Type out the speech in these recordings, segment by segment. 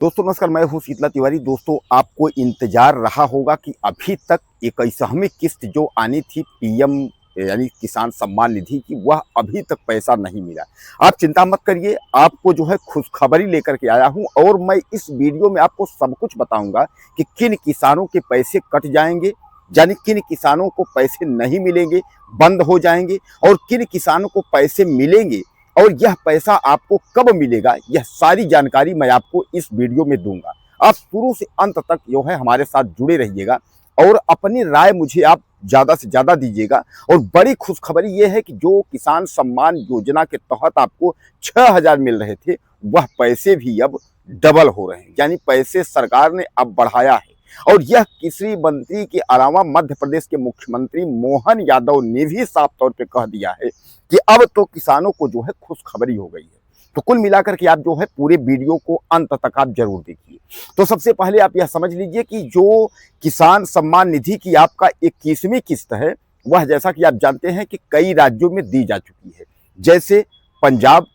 दोस्तों नमस्कार, मैं हूं शीतला तिवारी। दोस्तों आपको इंतजार रहा होगा कि अभी तक एक 81वीं किस्त जो आनी थी पीएम यानी किसान सम्मान निधि की, वह अभी तक पैसा नहीं मिला। आप चिंता मत करिए, आपको जो है खुशखबरी लेकर के आया हूं और मैं इस वीडियो में आपको सब कुछ बताऊंगा कि किन किसानों के पैसे कट जाएंगे, यानी किन किसानों को पैसे नहीं मिलेंगे, बंद हो जाएंगे, और किन किसानों को पैसे मिलेंगे और यह पैसा आपको कब मिलेगा। यह सारी जानकारी मैं आपको इस वीडियो में दूंगा। आप शुरू से अंत तक जो है हमारे साथ जुड़े रहिएगा और अपनी राय मुझे आप ज़्यादा से ज़्यादा दीजिएगा। और बड़ी खुशखबरी यह है कि जो किसान सम्मान योजना के तहत आपको 6,000 मिल रहे थे, वह पैसे भी अब डबल हो रहे हैं, यानी पैसे सरकार ने अब बढ़ाया है। और यह कृषि मंत्री के अलावा मध्य प्रदेश के मुख्यमंत्री मोहन यादव ने भी साफ तौर पे कह दिया है कि अब तो किसानों को जो है खुशखबरी हो गई है। तो कुल मिलाकर के आप जो है पूरे वीडियो को अंत तक आप जरूर देखिए। तो सबसे पहले आप यह समझ लीजिए कि जो किसान सम्मान निधि की आपका 21वीं किस्त है, वह जैसा कि आप जानते हैं कि कई राज्यों में दी जा चुकी है, जैसे पंजाब,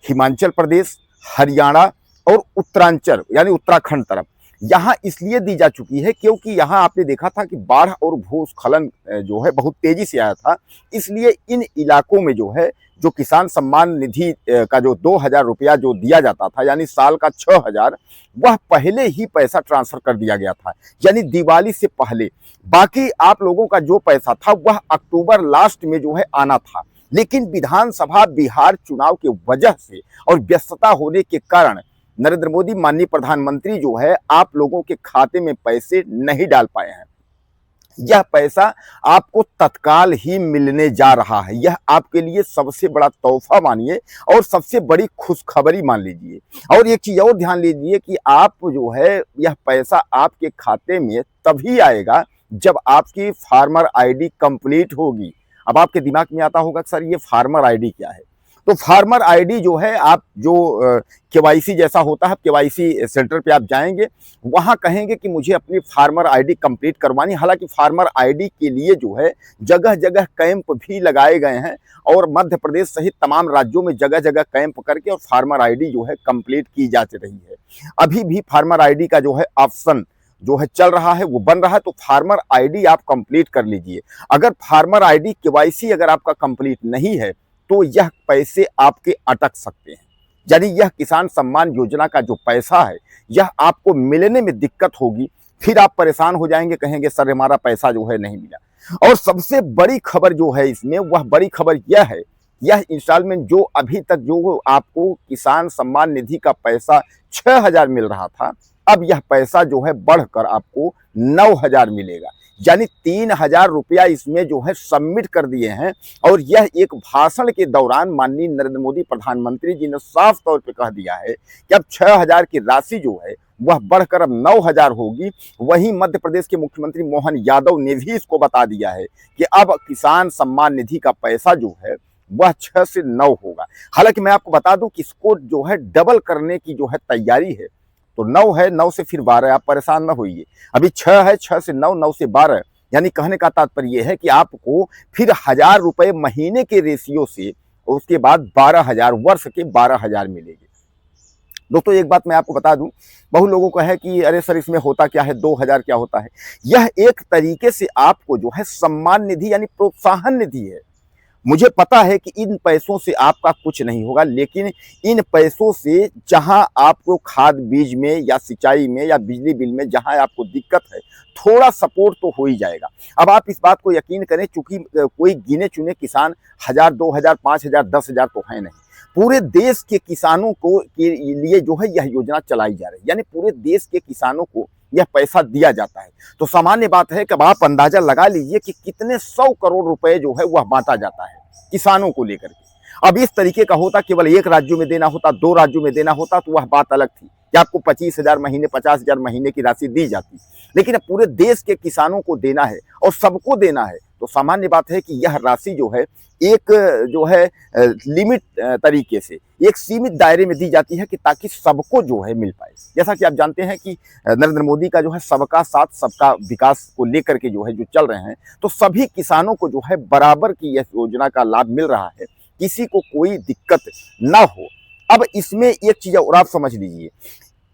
हिमाचल प्रदेश, हरियाणा और उत्तरांचल यानी उत्तराखंड तरफ। यहाँ इसलिए दी जा चुकी है क्योंकि यहाँ आपने देखा था कि बाढ़ और भूस्खलन जो है बहुत तेजी से आया था। इसलिए इन इलाकों में जो है जो किसान सम्मान निधि का जो 2,000 रुपया जो दिया जाता था, यानी साल का 6,000, वह पहले ही पैसा ट्रांसफर कर दिया गया था, यानी दिवाली से पहले। बाकी आप लोगों का जो पैसा था वह अक्टूबर लास्ट में जो है आना था, लेकिन विधानसभा बिहार चुनाव की वजह से और व्यस्तता होने के कारण नरेंद्र मोदी माननीय प्रधानमंत्री जो है आप लोगों के खाते में पैसे नहीं डाल पाए हैं। यह पैसा आपको तत्काल ही मिलने जा रहा है। यह आपके लिए सबसे बड़ा तोहफा मानिए और सबसे बड़ी खुशखबरी मान लीजिए। और एक चीज और ध्यान लीजिए कि आप जो है यह पैसा आपके खाते में तभी आएगा जब आपकी फार्मर आईडी कंप्लीट होगी। अब आपके दिमाग में आता होगा सर ये फार्मर आईडी क्या है। तो फार्मर आईडी जो है, आप जो केवाईसी जैसा होता है, केवाईसी सेंटर पे आप जाएंगे, वहां कहेंगे कि मुझे अपनी फार्मर आईडी कंप्लीट करवानी। हालांकि फार्मर आईडी के लिए जो है जगह जगह कैंप भी लगाए गए हैं और मध्य प्रदेश सहित तमाम राज्यों में जगह जगह कैंप करके और फार्मर आईडी जो है कंप्लीट की जा रही है। अभी भी फार्मर आईडी का जो है ऑप्शन जो है चल रहा है, वो बन रहा है। तो फार्मर आईडी आप कंप्लीट कर लीजिए। अगर फार्मर आईडी केवाईसी अगर आपका कंप्लीट नहीं है तो यह पैसे आपके अटक सकते हैं, यानी यह किसान सम्मान योजना का जो पैसा है यह आपको मिलने में दिक्कत होगी। फिर आप परेशान हो जाएंगे, कहेंगे सर हमारा पैसा जो है नहीं मिला। और सबसे बड़ी खबर जो है इसमें, वह बड़ी खबर यह है, यह इंस्टॉलमेंट जो अभी तक जो आपको किसान सम्मान निधि का पैसा 6,000 मिल रहा था, अब यह पैसा जो है बढ़कर आपको 9,000 मिलेगा, यानी 3,000 रुपया इसमें जो है सबमिट कर दिए हैं। और यह एक भाषण के दौरान माननीय नरेंद्र मोदी प्रधानमंत्री जी ने साफ तौर पे कह दिया है कि अब 6,000 की राशि जो है वह बढ़कर अब 9,000 होगी। वहीं मध्य प्रदेश के मुख्यमंत्री मोहन यादव ने भी इसको बता दिया है कि अब किसान सम्मान निधि का पैसा जो है वह 6 से 9 होगा। हालांकि मैं आपको बता दूं कि इसको जो है डबल करने की जो है तैयारी है। तो 9 है, 9 से फिर 12, आप परेशान ना होइए। अभी 6 है, 6 से 9, 9 से 12, यानी कहने का तात्पर्य यह है कि आपको फिर 1,000 रुपए महीने के रेशियो से उसके बाद 12,000, वर्ष के 12,000 मिलेंगे। दोस्तों एक बात मैं आपको बता दूं, बहुत लोगों को है कि अरे सर इसमें होता क्या है, 2,000 क्या होता है। यह एक तरीके से आपको जो है सम्मान निधि यानी प्रोत्साहन निधि है। मुझे पता है कि इन पैसों से आपका कुछ नहीं होगा, लेकिन इन पैसों से जहां आपको खाद बीज में या सिंचाई में या बिजली बिल में जहां आपको दिक्कत है, थोड़ा सपोर्ट तो हो ही जाएगा। अब आप इस बात को यकीन करें, चूंकि कोई गिने चुने किसान 1,000, 2,000, 5,000, 10,000 तो है नहीं। पूरे देश के किसानों को के लिए जो है यह योजना चलाई जा रही है, यानी पूरे देश के किसानों को यह पैसा दिया जाता है। तो सामान्य बात है कि अब आप अंदाजा लगा लीजिए कि कितने 100 करोड़ रुपए जो है वह बांटा जाता है किसानों को लेकर के। अब इस तरीके का होता, केवल एक राज्यों में देना होता, 2 राज्यों में देना होता तो वह बात अलग थी कि आपको 25,000 महीने, 50,000 महीने की राशि दी जाती। लेकिन अब पूरे देश के किसानों को देना है और सबको देना है, तो सामान्य बात है कि यह राशि जो है एक जो है लिमिट तरीके से एक सीमित दायरे में दी जाती है कि ताकि सबको जो है मिल पाए। जैसा कि आप जानते हैं कि नरेंद्र मोदी का जो है सबका साथ सबका विकास को लेकर के जो है जो चल रहे हैं, तो सभी किसानों को जो है बराबर की यह योजना का लाभ मिल रहा है, किसी को कोई दिक्कत ना हो। अब इसमें एक चीज और आप समझ लीजिए,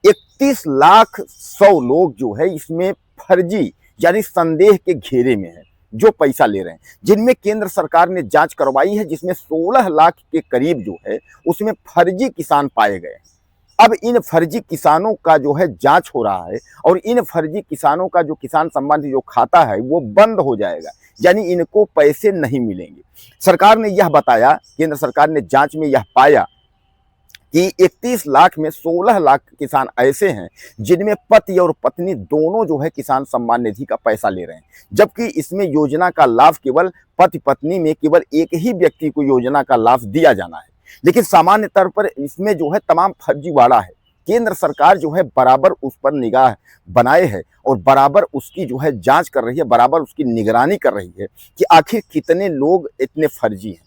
एक 31,100,000 लोग जो है इसमें फर्जी यानी संदेह के घेरे में है, जो पैसा ले रहे हैं, जिनमें केंद्र सरकार ने जांच करवाई है, जिसमें 16 लाख के करीब जो है उसमें फर्जी किसान पाए गए। अब इन फर्जी किसानों का जो है जांच हो रहा है और इन फर्जी किसानों का जो किसान सम्मान निधि जो खाता है वो बंद हो जाएगा, यानी इनको पैसे नहीं मिलेंगे। सरकार ने यह बताया, केंद्र सरकार ने जांच में यह पाया कि 31 लाख में 16 लाख किसान ऐसे हैं जिनमें पति और पत्नी दोनों जो है किसान सम्मान निधि का पैसा ले रहे हैं, जबकि इसमें योजना का लाभ केवल पति पत्नी में केवल एक ही व्यक्ति को योजना का लाभ दिया जाना है। लेकिन सामान्य तौर पर इसमें जो है तमाम फर्जीवाड़ा है। केंद्र सरकार जो है बराबर उस पर निगाह बनाए है और बराबर उसकी जो है जांच कर रही है, बराबर उसकी निगरानी कर रही है कि आखिर कितने लोग इतने फर्जी हैं।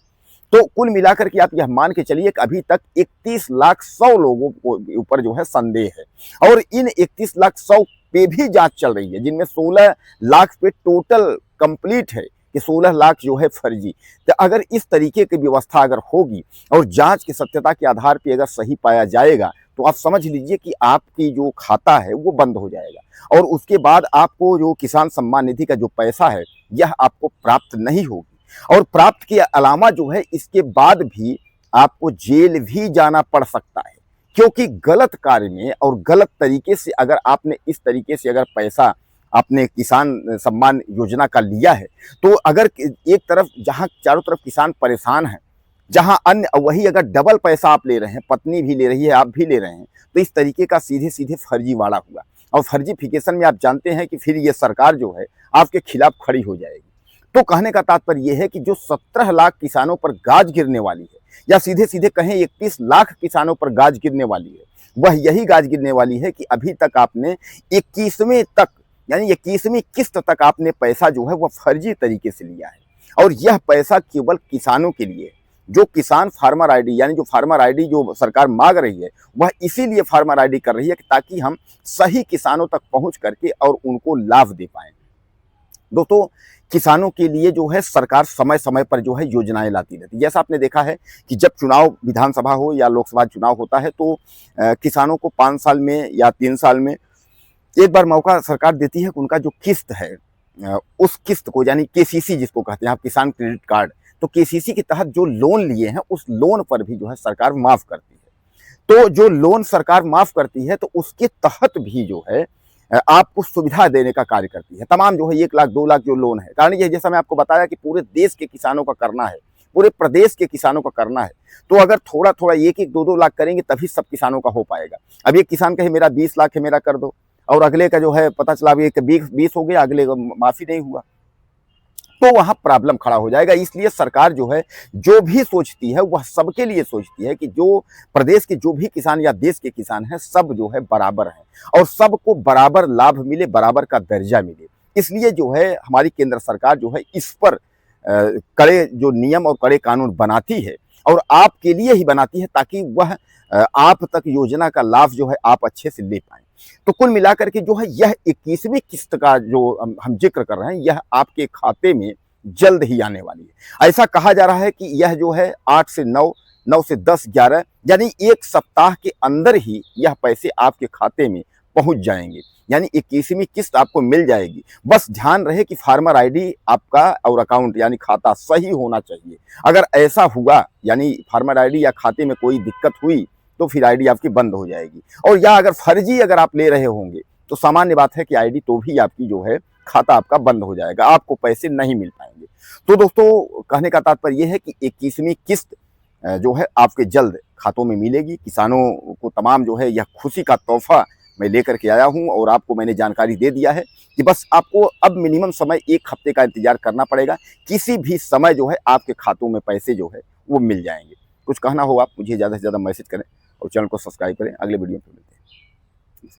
तो कुल मिलाकर के आप यह मान के चलिए कि अभी तक 31,100,000 लोगों के ऊपर जो है संदेह है और इन 31,100,000 पे भी जांच चल रही है, जिनमें 16 लाख पे टोटल कंप्लीट है कि 16 लाख जो है फर्जी। तो अगर इस तरीके की व्यवस्था अगर होगी और जांच की सत्यता के आधार पर अगर सही पाया जाएगा तो आप समझ लीजिए कि आपकी जो खाता है वो बंद हो जाएगा और उसके बाद आपको जो किसान सम्मान निधि का जो पैसा है यह आपको प्राप्त नहीं होगी और प्राप्त के अलावा जो है इसके बाद भी आपको जेल भी जाना पड़ सकता है, क्योंकि गलत कार्य में और गलत तरीके से अगर आपने इस तरीके से अगर पैसा आपने किसान सम्मान योजना का लिया है तो अगर एक तरफ जहां चारों तरफ किसान परेशान हैं, जहां अन्य वही अगर डबल पैसा आप ले रहे हैं, पत्नी भी ले रही है, आप भी ले रहे हैं, तो इस तरीके का सीधे सीधे फर्जीवाड़ा हुआ और फर्जीफिकेशन में आप जानते हैं कि फिर ये सरकार जो है आपके खिलाफ खड़ी हो जाएगी। तो कहने का तात्पर्य यह है कि जो 17 लाख किसानों पर गाज गिरने वाली है या सीधे सीधे कहें 31 लाख किसानों पर गाज गिरने वाली है, वह यही गाज गिरने वाली है कि अभी तक आपने 21वें तक यानी 21वीं किस्त तक आपने पैसा जो है वह फर्जी तरीके से लिया है और यह पैसा केवल किसानों के लिए है। जो किसान फार्मर आईडी यानी जो फार्मर आईडी जो सरकार मांग रही है वह इसीलिए फार्मर आईडी कर रही है कि ताकि हम सही किसानों तक पहुंच करके और उनको लाभ दे पाएं। दोस्तों, किसानों के लिए जो है सरकार समय समय पर जो है योजनाएं लाती रहती है। जैसा आपने देखा है कि जब चुनाव विधानसभा हो या लोकसभा चुनाव होता है तो किसानों को 5 साल में या 3 साल में एक बार मौका सरकार देती है कि उनका जो किस्त है उस किस्त को यानी केसीसी जिसको कहते हैं आप, किसान क्रेडिट कार्ड, तो केसीसी के तहत जो लोन लिए हैं उस लोन पर भी जो है सरकार माफ करती है। तो जो लोन सरकार माफ करती है तो उसके तहत भी जो है आपको सुविधा देने का कार्य करती है। तमाम जो है 1 लाख 2 लाख जो लोन है, कारण ये जैसा मैं आपको बताया कि पूरे देश के किसानों का करना है, पूरे प्रदेश के किसानों का करना है, तो अगर थोड़ा थोड़ा 1-1 2-2 लाख करेंगे तभी सब किसानों का हो पाएगा। अब एक किसान कहे मेरा 20 लाख है मेरा कर दो और अगले का जो है पता चला अभी 20 हो गया, अगले का माफी नहीं हुआ, तो वहां प्रॉब्लम खड़ा हो जाएगा। इसलिए सरकार जो है जो भी सोचती है वह सबके लिए सोचती है कि जो प्रदेश के जो भी किसान या देश के किसान हैं सब जो है बराबर हैं और सबको बराबर लाभ मिले, बराबर का दर्जा मिले। इसलिए जो है हमारी केंद्र सरकार जो है इस पर कड़े जो नियम और कड़े कानून बनाती है और आपके लिए ही बनाती है ताकि वह आप तक योजना का लाभ जो है आप अच्छे से ले पाएं। तो कुल मिलाकर के जो है यह 21वीं किस्त का जो हम जिक्र कर रहे हैं यह आपके खाते में जल्द ही आने वाली है। ऐसा कहा जा रहा है कि यह जो है 8 से 9, 9 से 10, 11 यानी 1 सप्ताह के अंदर ही यह पैसे आपके खाते में पहुंच जाएंगे, यानी 21वीं किस्त आपको मिल जाएगी। बस ध्यान रहे कि फार्मर आईडी आपका और अकाउंट यानी खाता सही होना चाहिए। अगर ऐसा हुआ यानी फार्मर आईडी या खाते में कोई दिक्कत हुई तो फिर आईडी आपकी बंद हो जाएगी और या अगर फर्जी अगर आप ले रहे होंगे तो सामान्य बात है कि आईडी तो भी आपकी जो है खाता आपका बंद हो जाएगा, आपको पैसे नहीं मिल पाएंगे। तो दोस्तों, कहने का तात्पर्य यह है कि 21वीं किस्त जो है आपके जल्द खातों में मिलेगी। किसानों को तमाम जो है यह खुशी का तोहफा मैं लेकर के आया हूं और आपको मैंने जानकारी दे दिया है कि बस आपको अब मिनिमम समय 1 हफ्ते का इंतजार करना पड़ेगा। किसी भी समय जो है आपके खातों में पैसे जो है वो मिल जाएंगे। कुछ कहना हो आप मुझे ज़्यादा से ज़्यादा मैसेज करें और चैनल को सब्सक्राइब करें। अगले वीडियो में